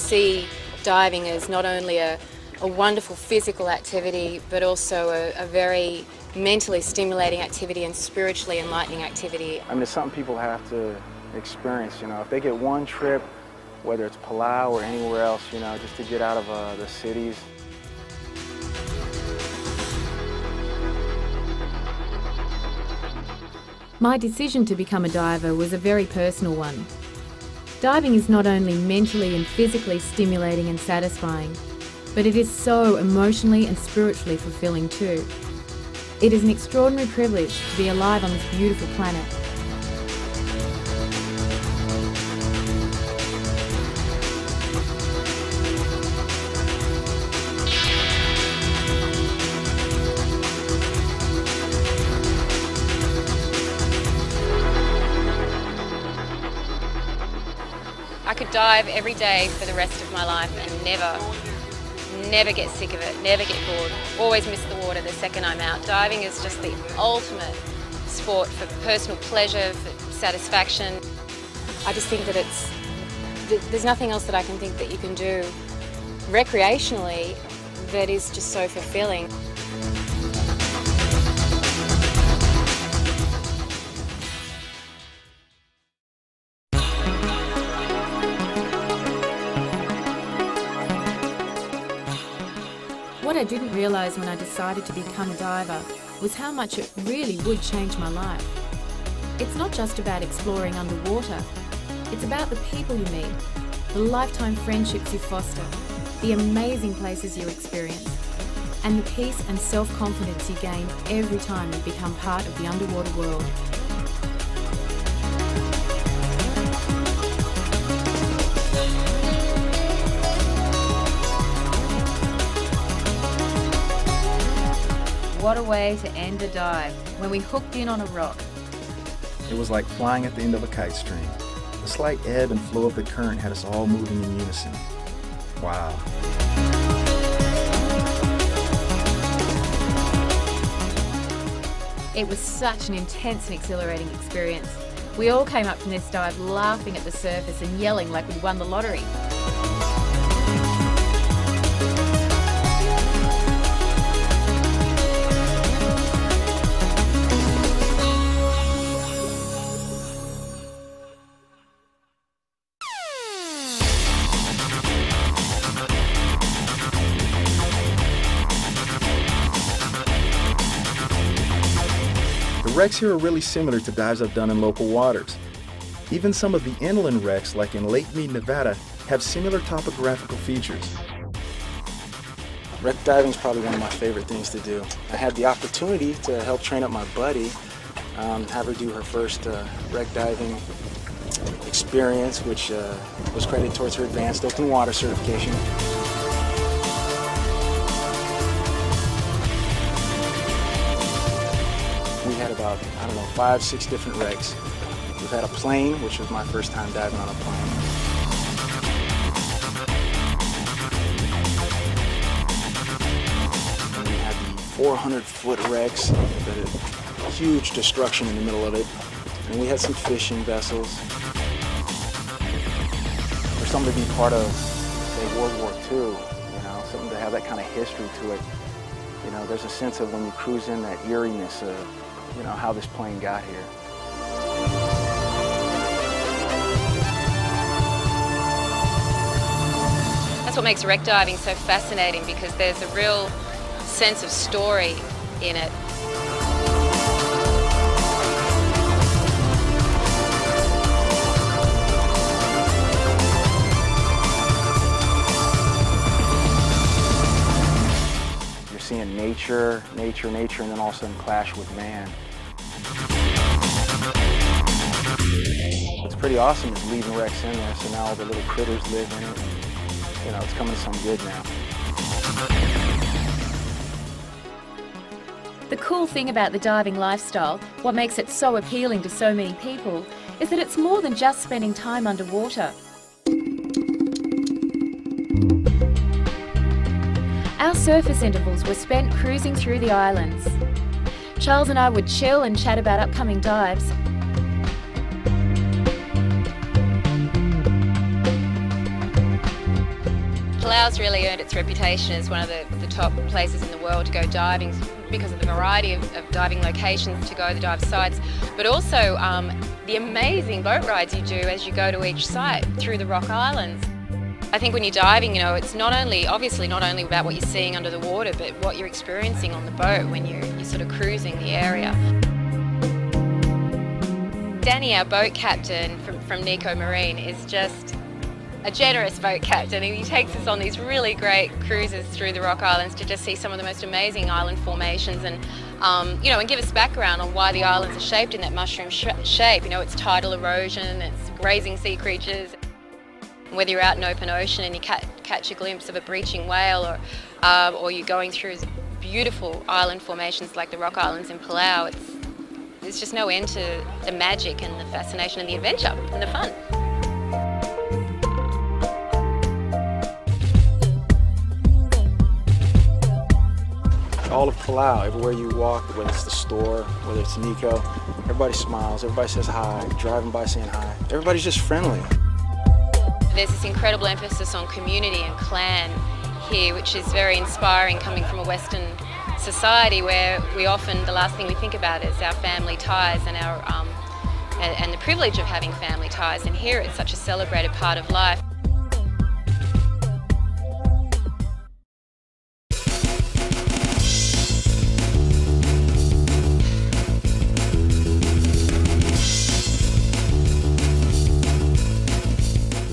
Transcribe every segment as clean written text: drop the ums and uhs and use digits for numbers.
see diving as not only a wonderful physical activity, but also a very mentally stimulating activity and spiritually enlightening activity. I mean, it's something people have to experience, you know. If they get one trip, whether it's Palau or anywhere else, you know, just to get out of the cities. My decision to become a diver was a very personal one. Diving is not only mentally and physically stimulating and satisfying, but it is so emotionally and spiritually fulfilling too. It is an extraordinary privilege to be alive on this beautiful planet. I could dive every day for the rest of my life and never get sick of it, never get bored, always miss the water the second I'm out. Diving is just the ultimate sport for personal pleasure, for satisfaction. I just think that there's nothing else that I can think that you can do recreationally that is just so fulfilling. What I didn't realise when I decided to become a diver was how much it really would change my life. It's not just about exploring underwater, it's about the people you meet, the lifetime friendships you foster, the amazing places you experience, and the peace and self-confidence you gain every time you become part of the underwater world. What a way to end a dive when we hooked in on a rock. It was like flying at the end of a kite string. The slight ebb and flow of the current had us all moving in unison. Wow. It was such an intense and exhilarating experience. We all came up from this dive laughing at the surface and yelling like we'd won the lottery. The wrecks here are really similar to dives I've done in local waters. Even some of the inland wrecks, like in Lake Mead, Nevada, have similar topographical features. Wreck diving is probably one of my favorite things to do. I had the opportunity to help train up my buddy, have her do her first wreck diving experience, which was credited towards her advanced open water certification. We had about, 5, 6 different wrecks. We've had a plane, which was my first time diving on a plane. And we had the 400-foot wrecks that had huge destruction in the middle of it. And we had some fishing vessels. For something to be part of, say, World War II, something to have that kind of history to it. There's a sense of when you cruise in, that eeriness of, how this plane got here. That's what makes wreck diving so fascinating, because there's a real sense of story in it. You're seeing nature, and then all of a sudden clash with man. What's pretty awesome is leaving wrecks in there, so now all the little critters live in it. And, it's coming to some good now. The cool thing about the diving lifestyle, what makes it so appealing to so many people, is that it's more than just spending time underwater. Our surface intervals were spent cruising through the islands. Charles and I would chill and chat about upcoming dives. Palau's really earned its reputation as one of the top places in the world to go diving because of the variety of diving locations to go, the dive sites, but also the amazing boat rides you do as you go to each site through the Rock Islands. I think when you're diving, you know, it's obviously not only about what you're seeing under the water, but what you're experiencing on the boat when you're sort of cruising the area. Danny, our boat captain from Nico Marine, is just a generous boat captain. He takes us on these really great cruises through the Rock Islands to just see some of the most amazing island formations and, you know, and give us background on why the islands are shaped in that mushroom shape. You know, it's tidal erosion, it's grazing sea creatures. Whether you're out in open ocean and you catch a glimpse of a breaching whale, or you're going through beautiful island formations like the Rock Islands in Palau, there's just no end to the magic and the fascination and the adventure and the fun. All of Palau, everywhere you walk, whether it's the store, whether it's Nico, everybody smiles, everybody says hi, driving by saying hi. Everybody's just friendly. There's this incredible emphasis on community and clan here, which is very inspiring coming from a Western society where the last thing we think about is our family ties and and the privilege of having family ties. And here it's such a celebrated part of life.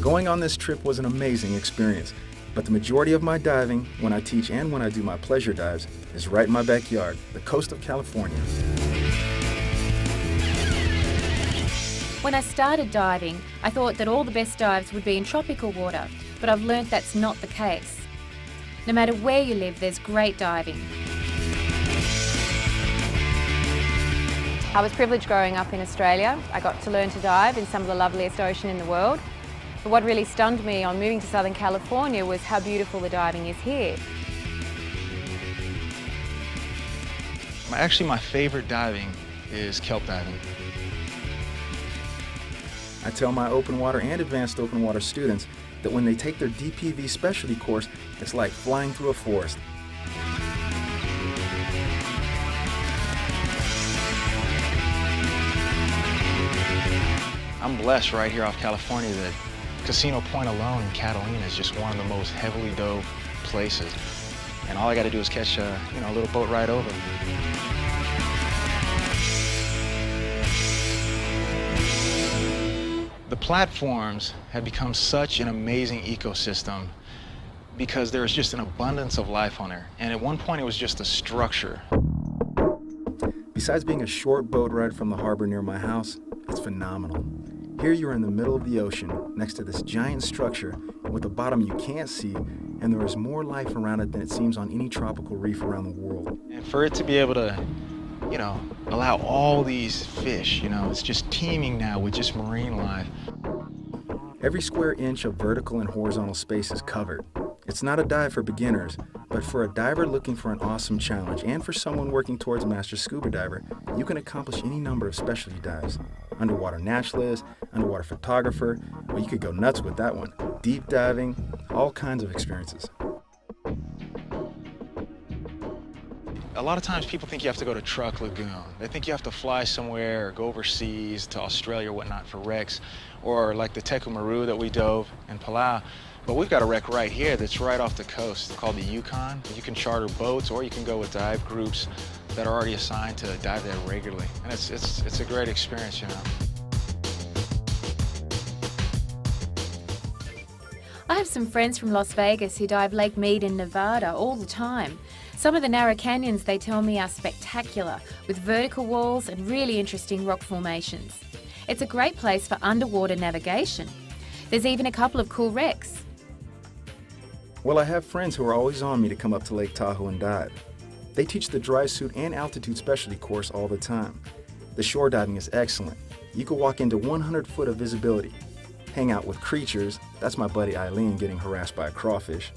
Going on this trip was an amazing experience, but the majority of my diving, when I teach and when I do my pleasure dives, is right in my backyard, the coast of California. When I started diving, I thought that all the best dives would be in tropical water, but I've learnt that's not the case. No matter where you live, there's great diving. I was privileged growing up in Australia. I got to learn to dive in some of the loveliest ocean in the world. But what really stunned me on moving to Southern California was how beautiful the diving is here. Actually, my favorite diving is kelp diving. I tell my open water and advanced open water students that when they take their DPV specialty course, it's like flying through a forest. I'm blessed right here off California that Casino Point alone in Catalina is just one of the most heavily dove places. And all I got to do is catch a little boat ride over. The platforms have become such an amazing ecosystem because there's just an abundance of life on there. And at one point it was just a structure. Besides being a short boat ride from the harbor near my house, it's phenomenal. Here you're in the middle of the ocean, next to this giant structure with a bottom you can't see, and there is more life around it than it seems on any tropical reef around the world. And for it to be able to, allow all these fish, it's just teeming now with just marine life. Every square inch of vertical and horizontal space is covered. It's not a dive for beginners, but for a diver looking for an awesome challenge and for someone working towards master scuba diver, you can accomplish any number of specialty dives. Underwater naturalist, underwater photographer, or you could go nuts with that one. Deep diving, all kinds of experiences. A lot of times people think you have to go to Truck Lagoon. They think you have to fly somewhere or go overseas to Australia or whatnot for wrecks, or like the Teku Maru that we dove in Palau. But we've got a wreck right here that's right off the coast called the Yukon. You can charter boats or you can go with dive groups that are already assigned to dive there regularly. And it's a great experience, I have some friends from Las Vegas who dive Lake Mead in Nevada all the time. Some of the narrow canyons, they tell me, are spectacular, with vertical walls and really interesting rock formations. It's a great place for underwater navigation. There's even a couple of cool wrecks. Well, I have friends who are always on me to come up to Lake Tahoe and dive. They teach the dry suit and altitude specialty course all the time. The shore diving is excellent. You can walk into 100 foot of visibility, hang out with creatures, that's my buddy Eileen getting harassed by a crawfish,